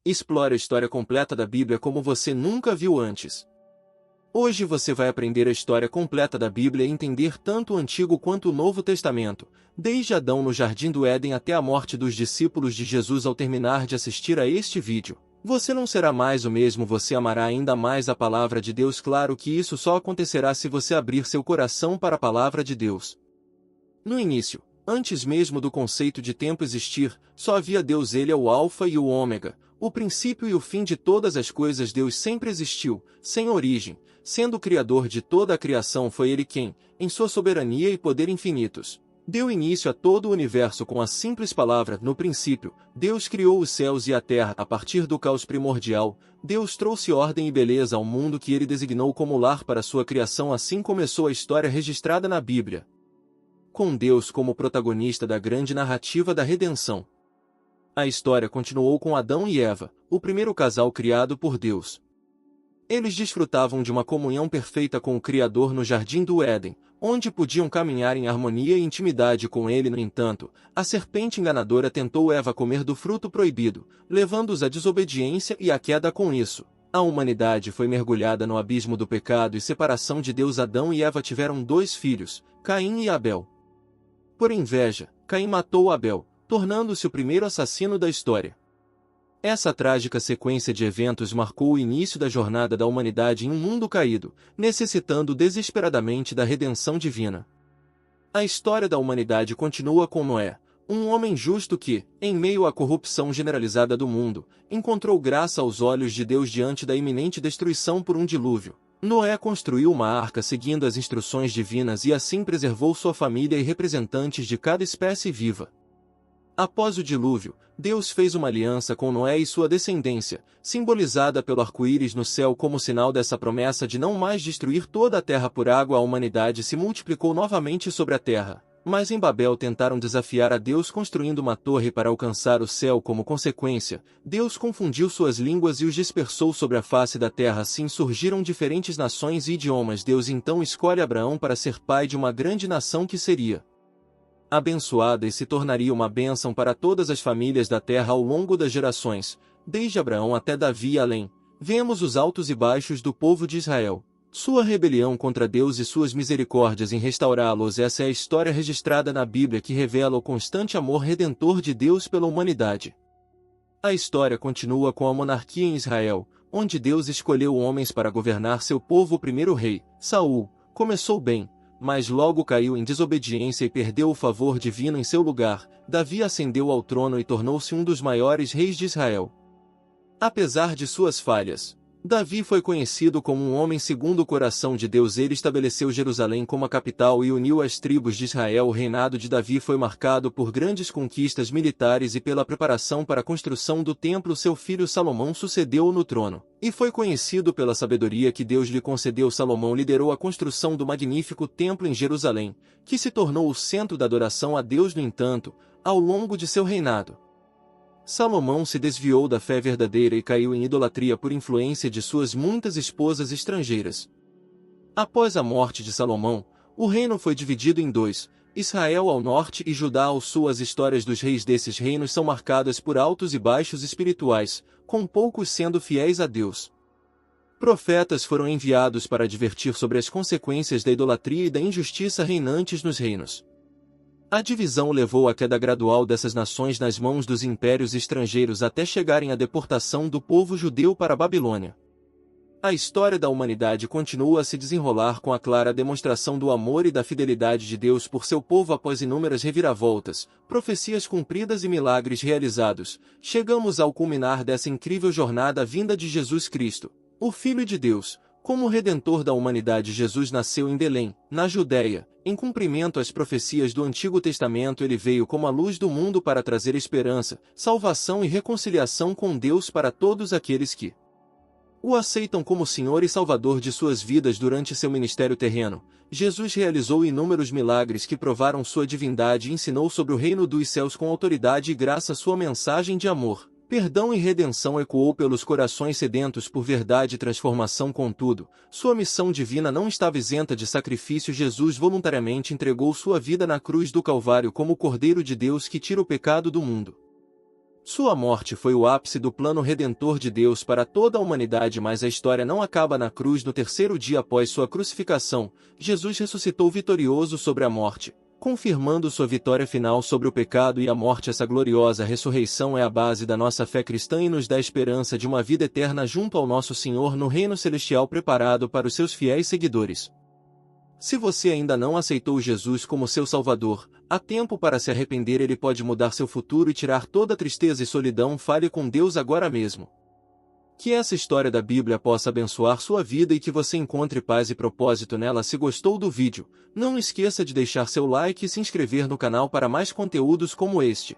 Explore a história completa da Bíblia como você nunca viu antes. Hoje você vai aprender a história completa da Bíblia e entender tanto o Antigo quanto o Novo Testamento, desde Adão no Jardim do Éden até a morte dos discípulos de Jesus. Ao terminar de assistir a este vídeo, você não será mais o mesmo, você amará ainda mais a Palavra de Deus. Claro que isso só acontecerá se você abrir seu coração para a Palavra de Deus. No início, antes mesmo do conceito de tempo existir, só havia Deus. Ele é o Alfa e o Ômega, o princípio e o fim de todas as coisas. Deus sempre existiu, sem origem, sendo o Criador de toda a criação. Foi Ele quem, em sua soberania e poder infinitos, deu início a todo o universo com a simples palavra. No princípio, Deus criou os céus e a terra. A partir do caos primordial, Deus trouxe ordem e beleza ao mundo que Ele designou como lar para sua criação. Assim começou a história registrada na Bíblia, com Deus como protagonista da grande narrativa da redenção. A história continuou com Adão e Eva, o primeiro casal criado por Deus. Eles desfrutavam de uma comunhão perfeita com o Criador no Jardim do Éden, onde podiam caminhar em harmonia e intimidade com Ele. No entanto, a serpente enganadora tentou Eva comer do fruto proibido, levando-os à desobediência e à queda. Com isso, a humanidade foi mergulhada no abismo do pecado e separação de Deus. Adão e Eva tiveram 2 filhos, Caim e Abel. Por inveja, Caim matou Abel, tornando-se o primeiro assassino da história. Essa trágica sequência de eventos marcou o início da jornada da humanidade em um mundo caído, necessitando desesperadamente da redenção divina. A história da humanidade continua com Noé, um homem justo que, em meio à corrupção generalizada do mundo, encontrou graça aos olhos de Deus diante da iminente destruição por um dilúvio. Noé construiu uma arca seguindo as instruções divinas e assim preservou sua família e representantes de cada espécie viva. Após o dilúvio, Deus fez uma aliança com Noé e sua descendência, simbolizada pelo arco-íris no céu como sinal dessa promessa de não mais destruir toda a terra por água. A humanidade se multiplicou novamente sobre a terra, mas em Babel tentaram desafiar a Deus construindo uma torre para alcançar o céu. Como consequência, Deus confundiu suas línguas e os dispersou sobre a face da terra. Assim surgiram diferentes nações e idiomas. Deus então escolhe Abraão para ser pai de uma grande nação que seria abençoada e se tornaria uma bênção para todas as famílias da terra ao longo das gerações. Desde Abraão até Davi e além, vemos os altos e baixos do povo de Israel, sua rebelião contra Deus e suas misericórdias em restaurá-los. Essa é a história registrada na Bíblia que revela o constante amor redentor de Deus pela humanidade. A história continua com a monarquia em Israel, onde Deus escolheu homens para governar seu povo. O primeiro rei, Saul, começou bem, mas logo caiu em desobediência e perdeu o favor divino em seu lugar. Davi ascendeu ao trono e tornou-se um dos maiores reis de Israel. Apesar de suas falhas, Davi foi conhecido como um homem segundo o coração de Deus. Ele estabeleceu Jerusalém como a capital e uniu as tribos de Israel. O reinado de Davi foi marcado por grandes conquistas militares e pela preparação para a construção do templo. Seu filho Salomão sucedeu-o no trono, e foi conhecido pela sabedoria que Deus lhe concedeu. Salomão liderou a construção do magnífico templo em Jerusalém, que se tornou o centro da adoração a Deus. No entanto, ao longo de seu reinado, Salomão se desviou da fé verdadeira e caiu em idolatria por influência de suas muitas esposas estrangeiras. Após a morte de Salomão, o reino foi dividido em 2, Israel ao norte e Judá ao sul. As histórias dos reis desses reinos são marcadas por altos e baixos espirituais, com poucos sendo fiéis a Deus. Profetas foram enviados para advertir sobre as consequências da idolatria e da injustiça reinantes nos reinos. A divisão levou à queda gradual dessas nações nas mãos dos impérios estrangeiros até chegarem à deportação do povo judeu para a Babilônia. A história da humanidade continua a se desenrolar com a clara demonstração do amor e da fidelidade de Deus por seu povo. Após inúmeras reviravoltas, profecias cumpridas e milagres realizados, chegamos ao culminar dessa incrível jornada, a vinda de Jesus Cristo, o Filho de Deus. Como Redentor da humanidade, Jesus nasceu em Belém, na Judéia. Em cumprimento às profecias do Antigo Testamento, ele veio como a luz do mundo para trazer esperança, salvação e reconciliação com Deus para todos aqueles que o aceitam como Senhor e Salvador de suas vidas. Durante seu ministério terreno, Jesus realizou inúmeros milagres que provaram sua divindade e ensinou sobre o reino dos céus com autoridade e graça. Sua mensagem de amor, perdão e redenção ecoou pelos corações sedentos por verdade e transformação. Contudo, sua missão divina não estava isenta de sacrifício. Jesus voluntariamente entregou sua vida na cruz do Calvário como o Cordeiro de Deus que tira o pecado do mundo. Sua morte foi o ápice do plano redentor de Deus para toda a humanidade, mas a história não acaba na cruz. No terceiro dia após sua crucificação, Jesus ressuscitou vitorioso sobre a morte, confirmando sua vitória final sobre o pecado e a morte. Essa gloriosa ressurreição é a base da nossa fé cristã e nos dá a esperança de uma vida eterna junto ao nosso Senhor no reino celestial preparado para os seus fiéis seguidores. Se você ainda não aceitou Jesus como seu Salvador, há tempo para se arrepender. Ele pode mudar seu futuro e tirar toda a tristeza e solidão. Fale com Deus agora mesmo. Que essa história da Bíblia possa abençoar sua vida e que você encontre paz e propósito nela. Se gostou do vídeo, não esqueça de deixar seu like e se inscrever no canal para mais conteúdos como este.